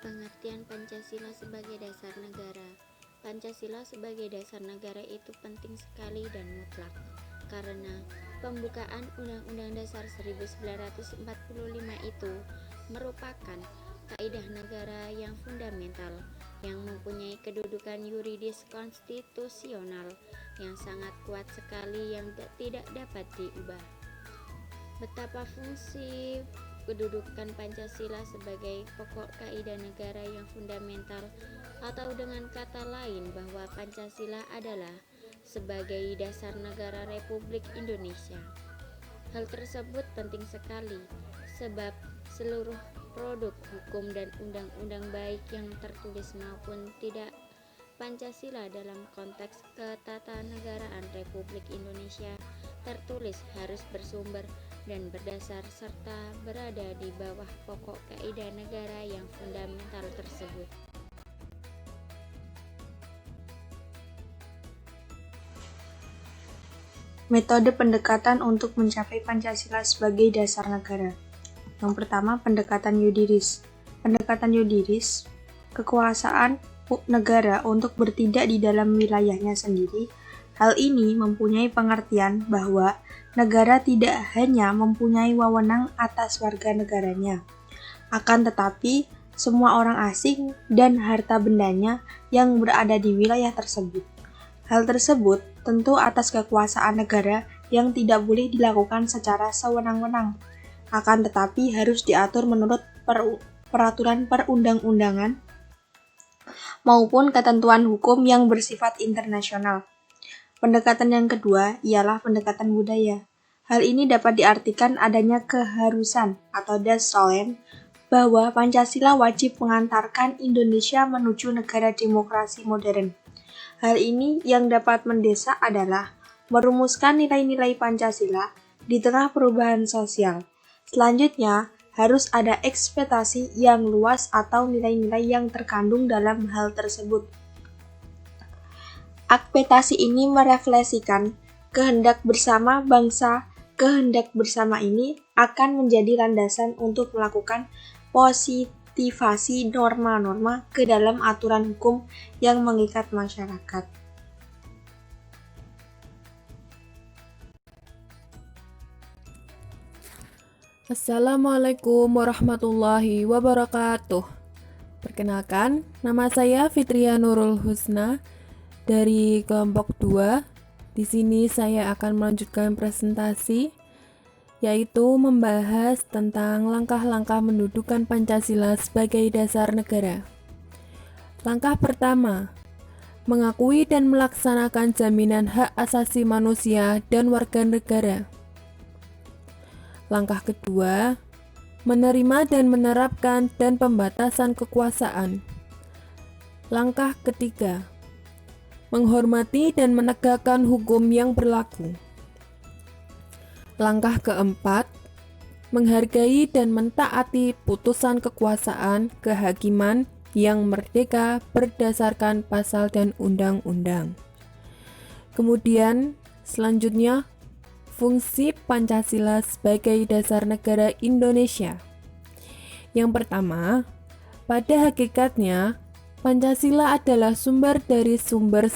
Pengertian Pancasila sebagai dasar negara. Pancasila sebagai dasar negara itu penting sekali dan mutlak, karena pembukaan Undang-Undang Dasar 1945 itu merupakan kaidah negara yang fundamental, yang mempunyai kedudukan yuridis konstitusional yang sangat kuat sekali yang tidak dapat diubah. Betapa fungsi kedudukan Pancasila sebagai pokok kaidah negara yang fundamental, atau dengan kata lain bahwa Pancasila adalah sebagai dasar negara Republik Indonesia. Hal tersebut penting sekali sebab seluruh produk hukum dan undang-undang baik yang tertulis maupun tidak Pancasila dalam konteks ketatanegaraan Republik Indonesia tertulis harus bersumber dan berdasar serta berada di bawah pokok kaidah negara yang fundamental tersebut. Metode pendekatan untuk mencapai Pancasila sebagai dasar negara. Yang pertama, pendekatan yudiris. Pendekatan yudiris, kekuasaan negara untuk bertindak di dalam wilayahnya sendiri. Hal ini mempunyai pengertian bahwa negara tidak hanya mempunyai wewenang atas warga negaranya, akan tetapi semua orang asing dan harta bendanya yang berada di wilayah tersebut. Hal tersebut tentu atas kekuasaan negara yang tidak boleh dilakukan secara sewenang-wenang, akan tetapi harus diatur menurut peraturan perundang-undangan maupun ketentuan hukum yang bersifat internasional. Pendekatan yang kedua ialah pendekatan budaya. Hal ini dapat diartikan adanya keharusan atau das solem bahwa Pancasila wajib mengantarkan Indonesia menuju negara demokrasi modern. Hal ini yang dapat mendesak adalah merumuskan nilai-nilai Pancasila di tengah perubahan sosial. Selanjutnya, harus ada ekspektasi yang luas atau nilai-nilai yang terkandung dalam hal tersebut. Ekspektasi ini merefleksikan kehendak bersama bangsa. Kehendak bersama ini akan menjadi landasan untuk melakukan positivasi norma-norma ke dalam aturan hukum yang mengikat masyarakat. Assalamualaikum warahmatullahi wabarakatuh. Perkenalkan, nama saya Fitria Nurul Husna dari kelompok 2. Di sini saya akan melanjutkan presentasi, yaitu membahas tentang langkah-langkah mendudukan Pancasila sebagai dasar negara. Langkah pertama, mengakui dan melaksanakan jaminan hak asasi manusia dan warga negara. Langkah kedua, menerima dan menerapkan dan pembatasan kekuasaan. Langkah ketiga, menghormati dan menegakkan hukum yang berlaku. Langkah keempat, menghargai dan mentaati putusan kekuasaan kehakiman yang merdeka berdasarkan pasal dan undang-undang. Kemudian, selanjutnya, fungsi Pancasila sebagai dasar negara Indonesia. Yang pertama, pada hakikatnya, Pancasila adalah sumber dari sumber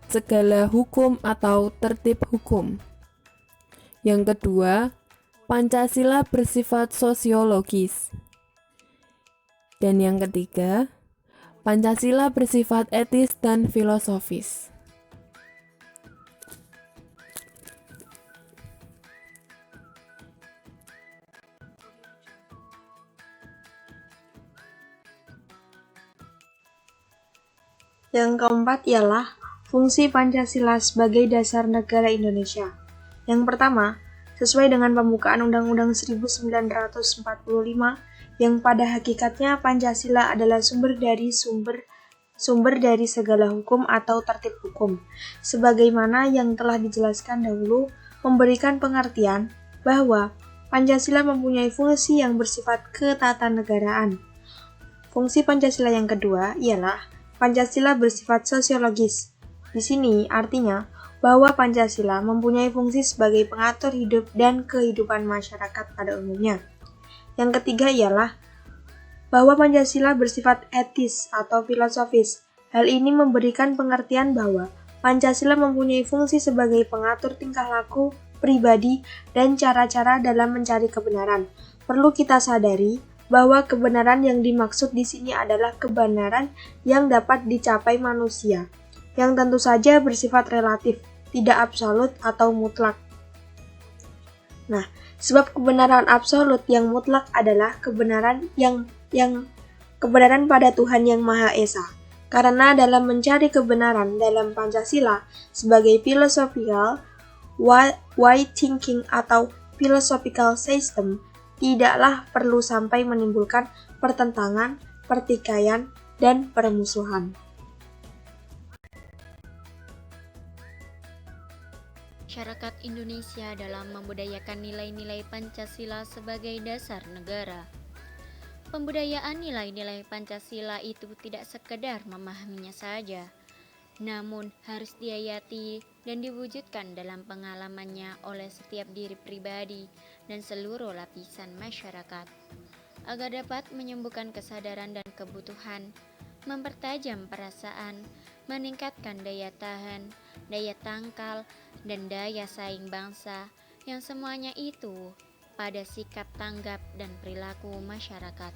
segala hukum atau tertib hukum. Yang kedua, Pancasila bersifat sosiologis. Dan yang ketiga, Pancasila bersifat etis dan filosofis. Yang keempat ialah fungsi Pancasila sebagai dasar negara Indonesia. Yang pertama, sesuai dengan pembukaan Undang-Undang 1945 yang pada hakikatnya Pancasila adalah sumber dari segala hukum atau tertib hukum, sebagaimana yang telah dijelaskan dahulu, memberikan pengertian bahwa Pancasila mempunyai fungsi yang bersifat ketatanegaraan. Fungsi Pancasila yang kedua ialah Pancasila bersifat sosiologis. Di sini artinya bahwa Pancasila mempunyai fungsi sebagai pengatur hidup dan kehidupan masyarakat pada umumnya. Yang ketiga ialah bahwa Pancasila bersifat etis atau filosofis. Hal ini memberikan pengertian bahwa Pancasila mempunyai fungsi sebagai pengatur tingkah laku pribadi dan cara-cara dalam mencari kebenaran. Perlu kita sadari bahwa kebenaran yang dimaksud di sini adalah kebenaran yang dapat dicapai manusia, yang tentu saja bersifat relatif, tidak absolut atau mutlak. Nah, sebab kebenaran absolut yang mutlak adalah kebenaran yang kebenaran pada Tuhan Yang Maha Esa. Karena dalam mencari kebenaran dalam Pancasila sebagai philosophical way thinking atau philosophical system, tidaklah perlu sampai menimbulkan pertentangan, pertikaian, dan permusuhan. Masyarakat Indonesia dalam membudayakan nilai-nilai Pancasila sebagai dasar negara. Pembudayaan nilai-nilai Pancasila itu tidak sekedar memahaminya saja, namun harus dihayati dan diwujudkan dalam pengalamannya oleh setiap diri pribadi dan seluruh lapisan masyarakat, agar dapat menyembuhkan kesadaran dan kebutuhan, mempertajam perasaan, meningkatkan daya tahan, daya tangkal, dan daya saing bangsa, yang semuanya itu pada sikap tanggap dan perilaku masyarakat.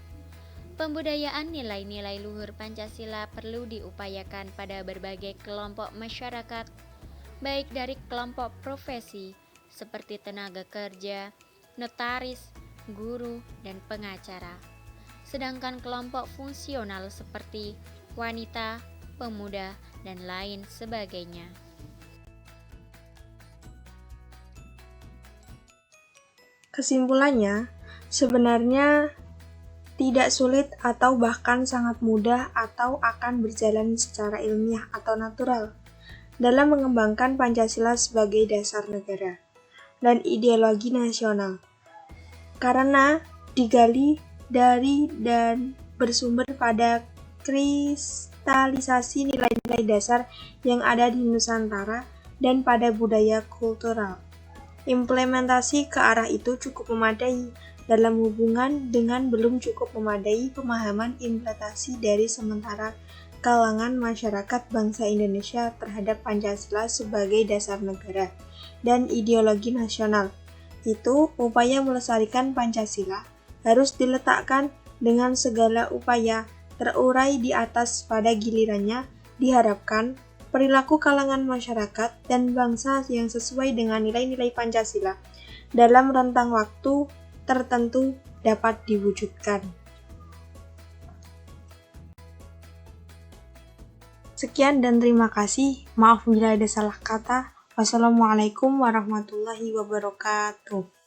Pembudayaan nilai-nilai luhur Pancasila perlu diupayakan pada berbagai kelompok masyarakat, baik dari kelompok profesi seperti tenaga kerja, notaris, guru, dan pengacara, sedangkan kelompok fungsional seperti wanita, pemuda, dan lain sebagainya. Kesimpulannya, sebenarnya tidak sulit atau bahkan sangat mudah atau akan berjalan secara ilmiah atau natural dalam mengembangkan Pancasila sebagai dasar negara dan ideologi nasional, karena digali dari dan bersumber pada kristalisasi nilai-nilai dasar yang ada di Nusantara dan pada budaya kultural. Implementasi ke arah itu cukup memadai dalam hubungan dengan belum cukup memadai pemahaman implementasi dari sementara kalangan masyarakat bangsa Indonesia terhadap Pancasila sebagai dasar negara dan ideologi nasional. Itu upaya melestarikan Pancasila harus diletakkan dengan segala upaya terurai di atas. Pada gilirannya diharapkan perilaku kalangan masyarakat dan bangsa yang sesuai dengan nilai-nilai Pancasila dalam rentang waktu tertentu dapat diwujudkan. Sekian dan terima kasih. Maaf bila ada salah kata. Wassalamualaikum warahmatullahi wabarakatuh.